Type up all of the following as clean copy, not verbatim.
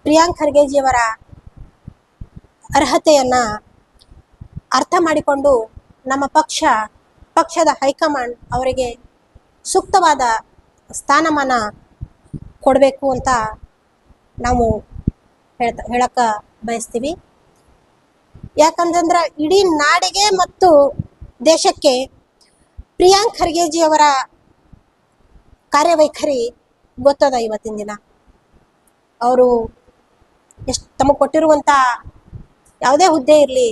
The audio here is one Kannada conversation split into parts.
ಪ್ರಿಯಾಂಕ್ ಖರ್ಗೆಜಿಯವರ ಅರ್ಹತೆಯನ್ನ ಅರ್ಥ ಮಾಡಿಕೊಂಡು ನಮ್ಮ ಪಕ್ಷದ ಹೈಕಮಾಂಡ್ ಅವರಿಗೆ ಸೂಕ್ತವಾದ ಸ್ಥಾನಮಾನ ಕೊಡಬೇಕು ಅಂತ ನಾವು ಹೇಳಕ ಬಯಸ್ತೀವಿ. ಯಾಕಂತಂದ್ರೆ ಇಡೀ ನಾಡಿಗೆ ಮತ್ತು ದೇಶಕ್ಕೆ ಪ್ರಿಯಾಂಕ್ ಖರ್ಗೆಜಿಯವರ ಕಾರ್ಯವೈಖರಿ ಗೊತ್ತದ. ಇವತ್ತಿನ ದಿನ ಅವರು ಎಷ್ಟು ತಮಗೆ ಕೊಟ್ಟಿರುವಂಥ ಯಾವುದೇ ಹುದ್ದೆ ಇರಲಿ,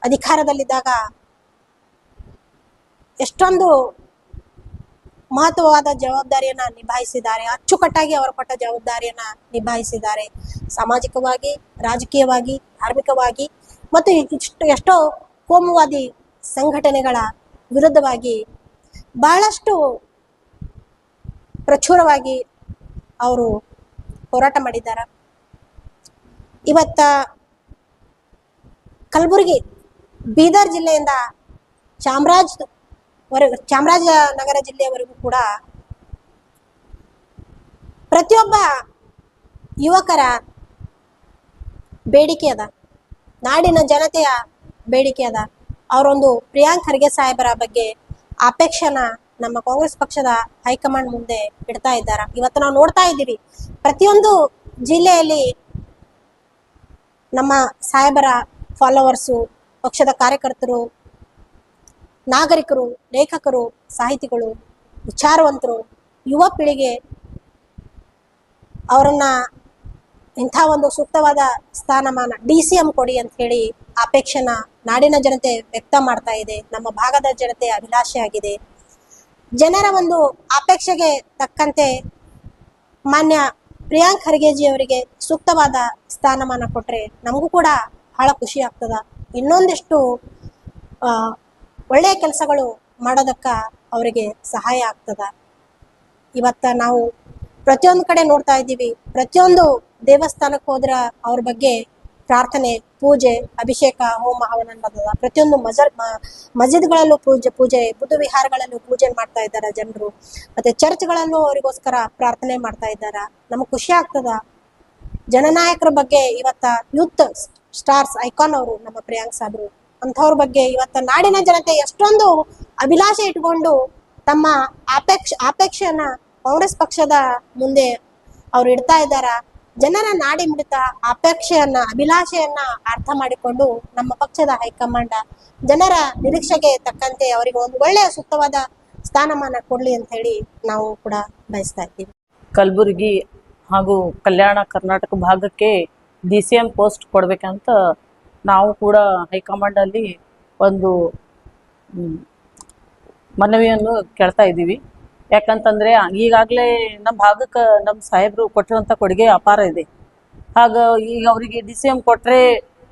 ಅಧಿಕಾರದಲ್ಲಿದ್ದಾಗ ಎಷ್ಟೊಂದು ಮಹತ್ವವಾದ ಜವಾಬ್ದಾರಿಯನ್ನ ನಿಭಾಯಿಸಿದ್ದಾರೆ. ಅಚ್ಚುಕಟ್ಟಾಗಿ ಅವರು ಕೊಟ್ಟ ಜವಾಬ್ದಾರಿಯನ್ನ ನಿಭಾಯಿಸಿದ್ದಾರೆ. ಸಾಮಾಜಿಕವಾಗಿ, ರಾಜಕೀಯವಾಗಿ, ಧಾರ್ಮಿಕವಾಗಿ ಮತ್ತು ಎಷ್ಟೋ ಕೋಮುವಾದಿ ಸಂಘಟನೆಗಳ ವಿರುದ್ಧವಾಗಿ ಬಹಳಷ್ಟು ಪ್ರಚುರವಾಗಿ ಅವರು ಹೋರಾಟ ಮಾಡಿದ್ದಾರೆ. ಇವತ್ತ ಕಲಬುರಗಿ, ಬೀದರ್ ಜಿಲ್ಲೆಯಿಂದ ಚಾಮರಾಜನಗರ ಜಿಲ್ಲೆಯವರೆಗೂ ಕೂಡ ಪ್ರತಿಯೊಬ್ಬ ಯುವಕರ ಬೇಡಿಕೆ ಅದ, ನಾಡಿನ ಜನತೆಯ ಬೇಡಿಕೆ ಅದ. ಅವರೊಂದು ಪ್ರಿಯಾಂಕ್ ಖರ್ಗೆ ಸಾಹೇಬರ ಬಗ್ಗೆ ಅಪೇಕ್ಷೆನ ನಮ್ಮ ಕಾಂಗ್ರೆಸ್ ಪಕ್ಷದ ಹೈಕಮಾಂಡ್ ಮುಂದೆ ಇಡ್ತಾ ಇದ್ದಾರೆ. ಇವತ್ತು ನಾವು ನೋಡ್ತಾ ಇದ್ದೀವಿ, ಪ್ರತಿಯೊಂದು ಜಿಲ್ಲೆಯಲ್ಲಿ ನಮ್ಮ ಸಾಹೇಬರ ಫಾಲೋವರ್ಸು, ಪಕ್ಷದ ಕಾರ್ಯಕರ್ತರು, ನಾಗರಿಕರು, ಲೇಖಕರು, ಸಾಹಿತಿಗಳು, ವಿಚಾರವಂತರು, ಯುವ ಪೀಳಿಗೆ ಅವರನ್ನ ಇಂಥ ಒಂದು ಸೂಕ್ತವಾದ ಸ್ಥಾನಮಾನ DCM ಕೊಡಿ ಅಂತ ಹೇಳಿ ಅಪೇಕ್ಷೆನ ನಾಡಿನ ಜನತೆ ವ್ಯಕ್ತ ಮಾಡ್ತಾ ಇದೆ. ನಮ್ಮ ಭಾಗದ ಜನತೆ ಅಭಿಲಾಷೆ ಆಗಿದೆ. ಜನರ ಒಂದು ಅಪೇಕ್ಷೆಗೆ ತಕ್ಕಂತೆ ಮಾನ್ಯ ಪ್ರಿಯಾಂಕ್ ಖರ್ಗೆಜಿ ಅವರಿಗೆ ಸೂಕ್ತವಾದ ಸ್ಥಾನಮಾನ ಕೊಟ್ರೆ ನಮಗೂ ಕೂಡ ಬಹಳ ಖುಷಿ ಆಗ್ತದ. ಇನ್ನೊಂದಿಷ್ಟು ಒಳ್ಳೆಯ ಕೆಲಸಗಳು ಮಾಡೋದಕ್ಕ ಅವರಿಗೆ ಸಹಾಯ ಆಗ್ತದ. ಇವತ್ತ ನಾವು ಪ್ರತಿಯೊಂದು ಕಡೆ ನೋಡ್ತಾ ಇದ್ದೀವಿ, ಪ್ರತಿಯೊಂದು ದೇವಸ್ಥಾನಕ್ಕೆ ಹೋದ್ರ ಅವ್ರ ಬಗ್ಗೆ ಪ್ರಾರ್ಥನೆ, ಪೂಜೆ, ಅಭಿಷೇಕ, ಹೋಮ ಹವನ ಅನ್ನೋದದ. ಪ್ರತಿಯೊಂದು ಮಸ್ಜಿದ್ಗಳಲ್ಲೂ ಪೂಜೆ, ಬುದ್ಧ ವಿಹಾರಗಳಲ್ಲೂ ಪೂಜೆ ಮಾಡ್ತಾ ಇದ್ದಾರೆ ಜನರು. ಮತ್ತೆ ಚರ್ಚ್ಗಳಲ್ಲೂ ಅವರಿಗೋಸ್ಕರ ಪ್ರಾರ್ಥನೆ ಮಾಡ್ತಾ ಇದ್ದಾರ. ನಮಗ್ ಖುಷಿ ಆಗ್ತದ. ಜನನಾಯಕರ ಬಗ್ಗೆ ಇವತ್ತ ಯೂತ್ ಸ್ಟಾರ್ಸ್ ಐಕಾನ್ ಅವರು ನಮ್ಮ ಪ್ರಿಯಾಂಕ್ ಸಾಬ್ರು, ಅಂಥವ್ರ ಬಗ್ಗೆ ಇವತ್ತ ನಾಡಿನ ಜನತೆ ಎಷ್ಟೊಂದು ಅಭಿಲಾಷೆ ಇಟ್ಕೊಂಡು ತಮ್ಮ ಅಪೇಕ್ಷೆಯನ್ನ ಕಾಂಗ್ರೆಸ್ ಪಕ್ಷದ ಮುಂದೆ ಅವ್ರು ಇಡ್ತಾ ಇದ್ದಾರ. ಜನರ ನಾಡಿ ಮಿಡಿತ, ಅಪೇಕ್ಷೆಯನ್ನ, ಅಭಿಲಾಷೆಯನ್ನ ಅರ್ಥ ಮಾಡಿಕೊಂಡು ನಮ್ಮ ಪಕ್ಷದ ಹೈಕಮಾಂಡ್ ಜನರ ನಿರೀಕ್ಷೆಗೆ ತಕ್ಕಂತೆ ಅವರಿಗೆ ಒಂದು ಒಳ್ಳೆಯ ಸೂಕ್ತವಾದ ಸ್ಥಾನಮಾನ ಕೊಡ್ಲಿ ಅಂತ ಹೇಳಿ ನಾವು ಕೂಡ ಬಯಸ್ತಾ ಇದ್ದೀವಿ. ಕಲಬುರಗಿ ಹಾಗೂ ಕಲ್ಯಾಣ ಕರ್ನಾಟಕ ಭಾಗಕ್ಕೆ DCM ಪೋಸ್ಟ್ ಕೊಡ್ಬೇಕಂತ ನಾವು ಕೂಡ ಹೈಕಮಾಂಡ್ ಅಲ್ಲಿ ಒಂದು ಮನವಿಯನ್ನು ಕೇಳ್ತಾ ಇದ್ದೀವಿ. ಯಾಕಂತಂದ್ರೆ ಈಗಾಗಲೇ ನಮ್ಮ ಭಾಗಕ್ಕೆ ನಮ್ಮ ಸಾಹೇಬರು ಕೊಟ್ಟಿರುವಂಥ ಕೊಡುಗೆ ಅಪಾರ ಇದೆ. ಹಾಗ ಈಗ ಅವರಿಗೆ DCM ಕೊಟ್ರೆ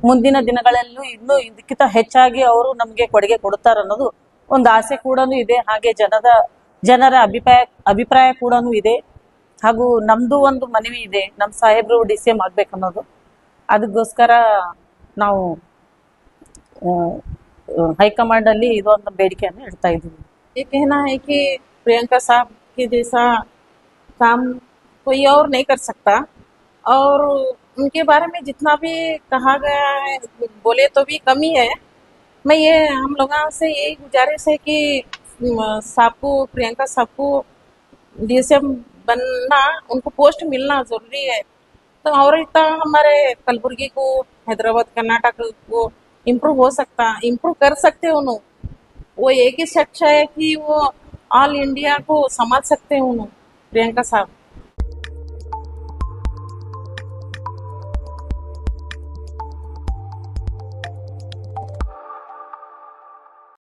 ಮುಂದಿನ ದಿನಗಳಲ್ಲೂ ಇನ್ನೂ ಇದಕ್ಕಿಂತ ಹೆಚ್ಚಾಗಿ ಅವರು ನಮಗೆ ಕೊಡುಗೆ ಕೊಡ್ತಾರ ಅನ್ನೋದು ಒಂದು ಆಸೆ ಕೂಡ ಇದೆ. ಹಾಗೆ ಜನರ ಅಭಿಪ್ರಾಯ ಕೂಡ ಇದೆ. ಹಾಗೂ ನಮ್ದು ಒಂದು ಮನವಿ ಇದೆ, ನಮ್ಮ ಸಾಹೇಬರು DCM ಆಗ್ಬೇಕನ್ನೋದು. ಅದಕ್ಕೋಸ್ಕರ ನಾವು हाईकमांड इधर बेड़के ये कहना है कि प्रियंका साहब के जैसा काम कोई और नहीं कर सकता और उनके बारे में जितना भी कहा गया है बोले तो भी कमी है। मैं ये हम लोगों से यही गुजारिश है कि सबको प्रियंका सबको DCM बनना उनको पोस्ट मिलना जरूरी है। तो और इतना हमारे कलबुर्गी को हैदराबाद कर्नाटक को इम्प्रूव कर सकते हैं उन्होंने। वो एक ही शख्स है कि वो ऑल इंडिया को संभाल सकते हैं उन्होंने प्रियंका साहब।